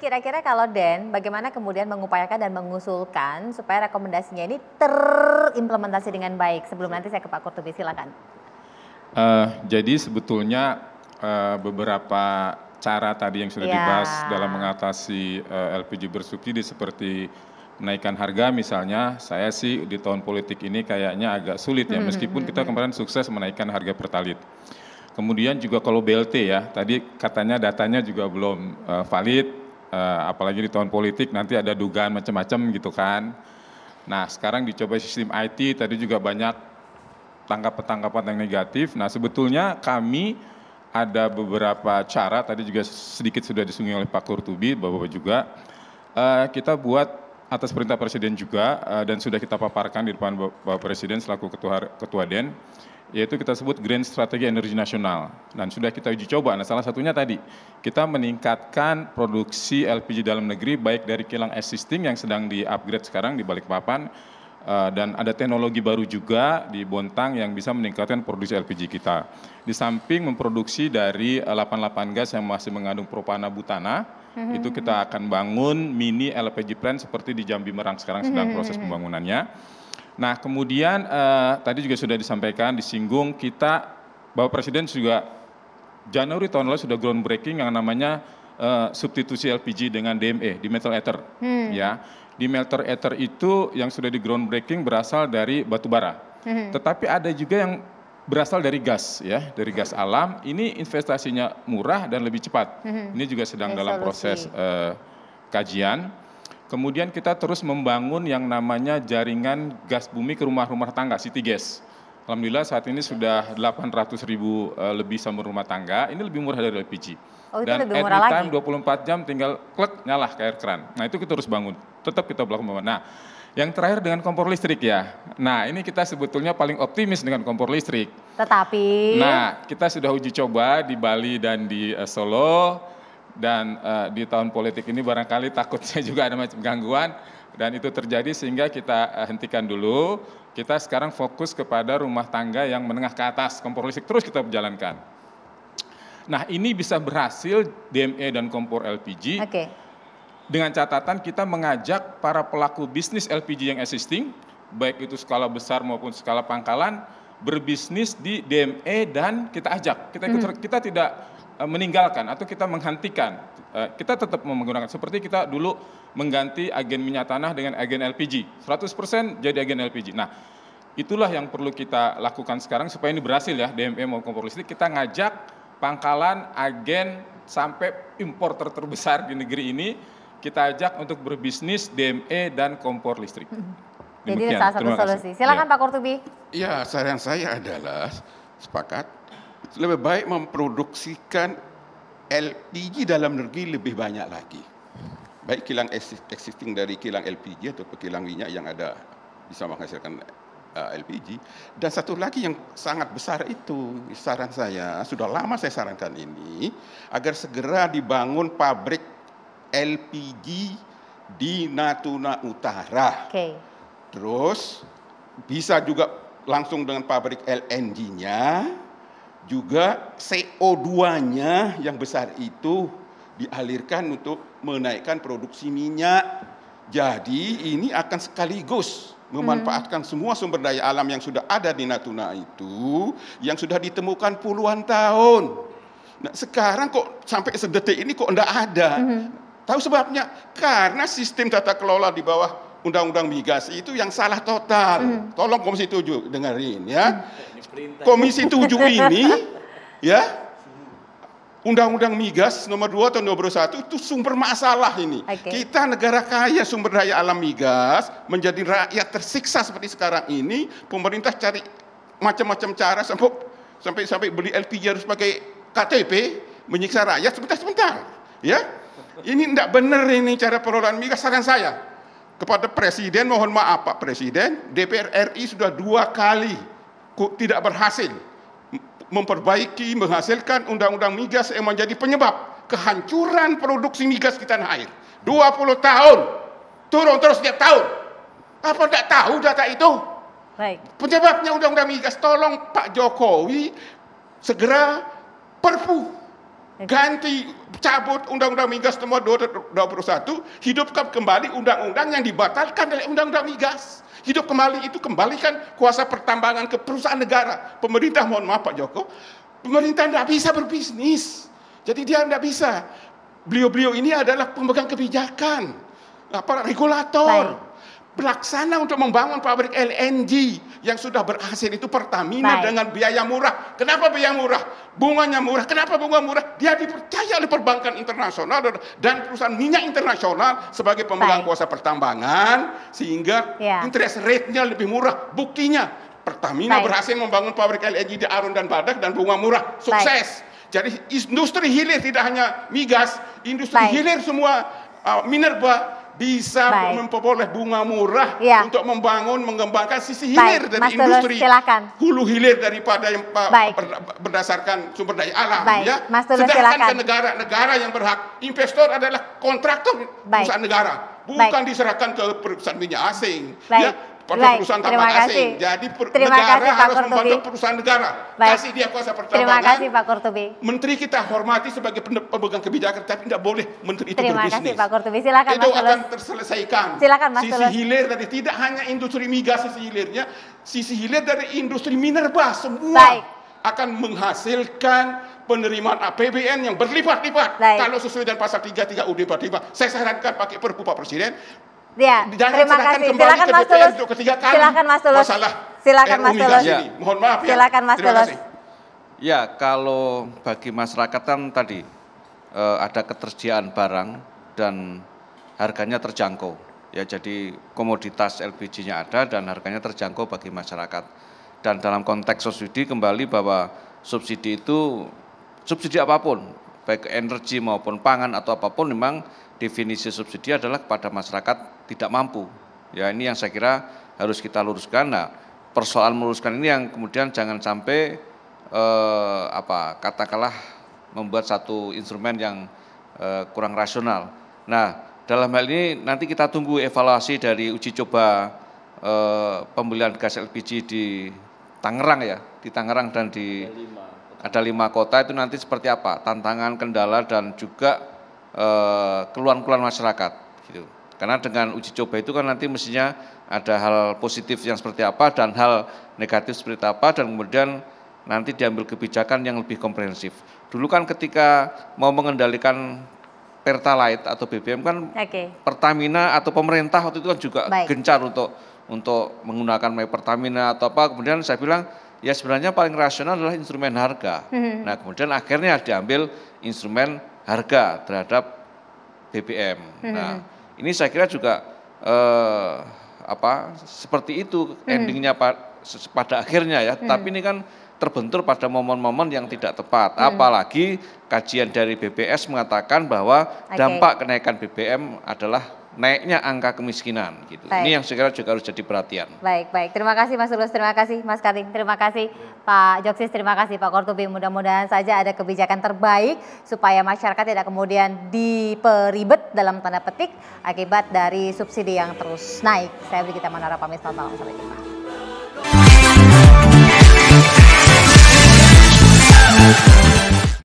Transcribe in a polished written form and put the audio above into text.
kira-kira kalau Den, bagaimana kemudian mengupayakan dan mengusulkan supaya rekomendasinya ini terimplementasi dengan baik? Sebelum nanti saya ke Pak Kurtubi, silakan. Jadi sebetulnya beberapa cara tadi yang sudah dibahas dalam mengatasi LPG bersubsidi seperti menaikkan harga misalnya, saya sih di tahun politik ini kayaknya agak sulit ya, meskipun kita kemarin sukses menaikkan harga Pertalite. Kemudian juga kalau BLT ya, tadi katanya datanya juga belum valid, apalagi di tahun politik nanti ada dugaan macam-macam gitu kan. Nah sekarang dicoba sistem IT, tadi juga banyak tanggapan yang negatif. Nah sebetulnya kami ada beberapa cara, tadi juga sedikit sudah disinggung oleh Pak Kurtubi, Bapak-Bapak juga, kita buat atas perintah Presiden juga, dan sudah kita paparkan di depan Bapak Presiden selaku Ketua DEN, yaitu kita sebut Grand Strategi Energi Nasional. Dan sudah kita uji coba, nah salah satunya tadi, kita meningkatkan produksi LPG dalam negeri, baik dari kilang existing yang sedang di-upgrade sekarang di Balikpapan, dan ada teknologi baru juga di Bontang yang bisa meningkatkan produksi LPG kita. Di samping memproduksi dari 88 gas yang masih mengandung propana butana, itu kita akan bangun mini LPG plant seperti di Jambi Merang sekarang sedang proses pembangunannya. Nah kemudian tadi juga sudah disampaikan, disinggung kita, Bapak Presiden juga Januari tahun lalu sudah groundbreaking yang namanya substitusi LPG dengan DME, di metal ether. Ya. Di melter ether itu yang sudah di groundbreaking berasal dari batu bara. Tetapi ada juga yang berasal dari gas ya, dari gas alam. Ini investasinya murah dan lebih cepat. Ini juga sedang dalam proses kajian. Kemudian kita terus membangun yang namanya jaringan gas bumi ke rumah-rumah tangga, city gas. Alhamdulillah saat ini sudah 800.000 lebih sumber rumah tangga, ini lebih murah dari LPG. Oh, dan lebih murah anytime lagi. 24 jam tinggal klik nyala ke air keran. Nah itu kita terus bangun, tetap kita lakukan. Nah yang terakhir dengan kompor listrik ya. Nah ini kita sebetulnya paling optimis dengan kompor listrik. Tetapi. Nah kita sudah uji coba di Bali dan di Solo. Dan di tahun politik ini barangkali takutnya juga ada macam gangguan. Dan itu terjadi sehingga kita hentikan dulu. Kita sekarang fokus kepada rumah tangga yang menengah ke atas. Kompor listrik terus kita jalankan. Nah ini bisa berhasil DME dan kompor LPG. Dengan catatan kita mengajak para pelaku bisnis LPG yang existing, baik itu skala besar maupun skala pangkalan, berbisnis di DME dan kita ajak. Kita tidak meninggalkan atau kita menghentikan. Kita tetap menggunakan, seperti kita dulu mengganti agen minyak tanah dengan agen LPG. 100% jadi agen LPG. Nah itulah yang perlu kita lakukan sekarang supaya ini berhasil ya, DME maupun kompor listrik. Kita ngajak pangkalan, agen, sampai importer terbesar di negeri ini, kita ajak untuk berbisnis DME dan kompor listrik. Jadi salah satu solusi. Silakan Pak Kurtubi. Ya, saran saya adalah sepakat, lebih baik memproduksikan LPG dalam negeri lebih banyak lagi. Baik kilang existing dari kilang LPG atau kilang minyak yang ada bisa menghasilkan LPG. Dan satu lagi yang sangat besar itu, saran saya, sudah lama saya sarankan ini, agar segera dibangun pabrik LPG di Natuna Utara. Terus bisa juga langsung dengan pabrik LNG-nya, juga CO2-nya yang besar itu dialirkan untuk menaikkan produksi minyak. Jadi ini akan sekaligus memanfaatkan semua sumber daya alam yang sudah ada di Natuna itu, yang sudah ditemukan puluhan tahun. Nah, sekarang kok sampai sedetik ini kok enggak ada. Tahu sebabnya? Karena sistem tata kelola di bawah Undang-Undang Migas itu yang salah total. Tolong Komisi 7 dengerin ya. Komisi 7 ini ya, Undang-Undang Migas nomor 2 tahun 2001 itu sumber masalah ini. Kita negara kaya sumber daya alam migas, menjadi rakyat tersiksa seperti sekarang ini, pemerintah cari macam-macam cara sampai beli LPG harus pakai KTP, menyiksa rakyat sebentar. Ya. Ini tidak benar ini cara pengelolaan migas. Saran saya kepada Presiden, mohon maaf Pak Presiden, DPR RI sudah 2 kali tidak berhasil memperbaiki, menghasilkan undang-undang migas yang menjadi penyebab kehancuran produksi migas di tanah air. 20 tahun, turun terus setiap tahun. Apa tidak tahu data itu? Baik. Penyebabnya undang-undang migas. Tolong Pak Jokowi segera perpu ganti, cabut Undang-Undang Migas nomor 21, hidupkan kembali undang-undang yang dibatalkan oleh Undang-Undang Migas. Hidup kembali itu, kembalikan kuasa pertambangan ke perusahaan negara. Pemerintah, mohon maaf Pak Joko, pemerintah tidak bisa berbisnis. Jadi dia tidak bisa. Beliau-beliau ini adalah pemegang kebijakan, para regulator. Pelaksana untuk membangun pabrik LNG yang sudah berhasil itu Pertamina dengan biaya murah. Kenapa biaya murah? Bunganya murah. Kenapa bunga murah? Dia dipercaya oleh perbankan internasional dan perusahaan minyak internasional sebagai pemegang kuasa pertambangan, sehingga interest rate-nya lebih murah. Buktinya Pertamina berhasil membangun pabrik LNG di Arun dan Badak dan bunga murah. Sukses. Jadi industri hilir tidak hanya migas, industri hilir semua minerba bisa memperoleh bunga murah untuk membangun, mengembangkan sisi hilir dari industri hulu hilir daripada yang berdasarkan sumber daya alam. Sedangkan ke negara-negara yang berhak, investor adalah kontraktor perusahaan negara, bukan diserahkan ke perusahaan minyak asing. Perusahaan tambang asing. Jadi negara harus membantu perusahaan negara. Kasih dia kuasa pertambangan. Terima kasih Pak Qurtubi. Menteri kita hormati sebagai pemegang kebijakan, tapi tidak boleh menteri itu berbisnis. Terima kasih Pak Qurtubi. Silakan itu Mas Tulus. akan terselesaikan. Silakan Mas Sisi Tulus. hilir dari tidak hanya industri migas sisi hilirnya, sisi hilir dari industri minerba semua akan menghasilkan penerimaan APBN yang berlipat-lipat. Kalau sesuai dengan pasal 33 UUD 45, saya sarankan pakai Perpu Pak Presiden. Terima kasih. Silakan Mas Tulus. Silakan Mas Tulus. Silakan Mas Tulus. Mohon maaf ya. Silakan Mas Tulus. Ya, kalau bagi masyarakat kan tadi ada ketersediaan barang dan harganya terjangkau. Ya, jadi komoditas LPG-nya ada dan harganya terjangkau bagi masyarakat. Dan dalam konteks subsidi kembali bahwa subsidi itu subsidi apapun, baik energi maupun pangan atau apapun, memang definisi subsidi adalah kepada masyarakat tidak mampu. Ya, ini yang saya kira harus kita luruskan. Nah, persoalan meluruskan ini yang kemudian jangan sampai katakanlah membuat satu instrumen yang kurang rasional. Nah, dalam hal ini nanti kita tunggu evaluasi dari uji coba pembelian gas LPG di Tangerang ya, di Tangerang dan di ada 5 kota itu nanti seperti apa tantangan, kendala dan juga keluhan-keluhan masyarakat gitu. Karena dengan uji coba itu kan nanti mestinya ada hal positif yang seperti apa dan hal negatif seperti apa, dan kemudian nanti diambil kebijakan yang lebih komprehensif. Dulu kan ketika mau mengendalikan Pertalite atau BBM kan Pertamina atau pemerintah waktu itu kan juga gencar untuk menggunakan My Pertamina atau apa. Kemudian saya bilang ya sebenarnya paling rasional adalah instrumen harga. Nah, kemudian akhirnya diambil instrumen harga terhadap BBM. Nah, ini saya kira juga seperti itu endingnya pada akhirnya ya. Tapi ini kan terbentur pada momen-momen yang tidak tepat. Apalagi kajian dari BPS mengatakan bahwa dampak kenaikan BBM adalah naiknya angka kemiskinan gitu. Ini yang saya kira juga harus jadi perhatian. Baik. Terima kasih Mas Tulus, terima kasih Mas Kating, terima kasih Pak Joksis, terima kasih Pak Qurtubi. Mudah-mudahan saja ada kebijakan terbaik supaya masyarakat tidak kemudian diperibet dalam tanda petik akibat dari subsidi yang terus naik. Saya Brigita Manara pamit, selamat malam, sampai jumpa.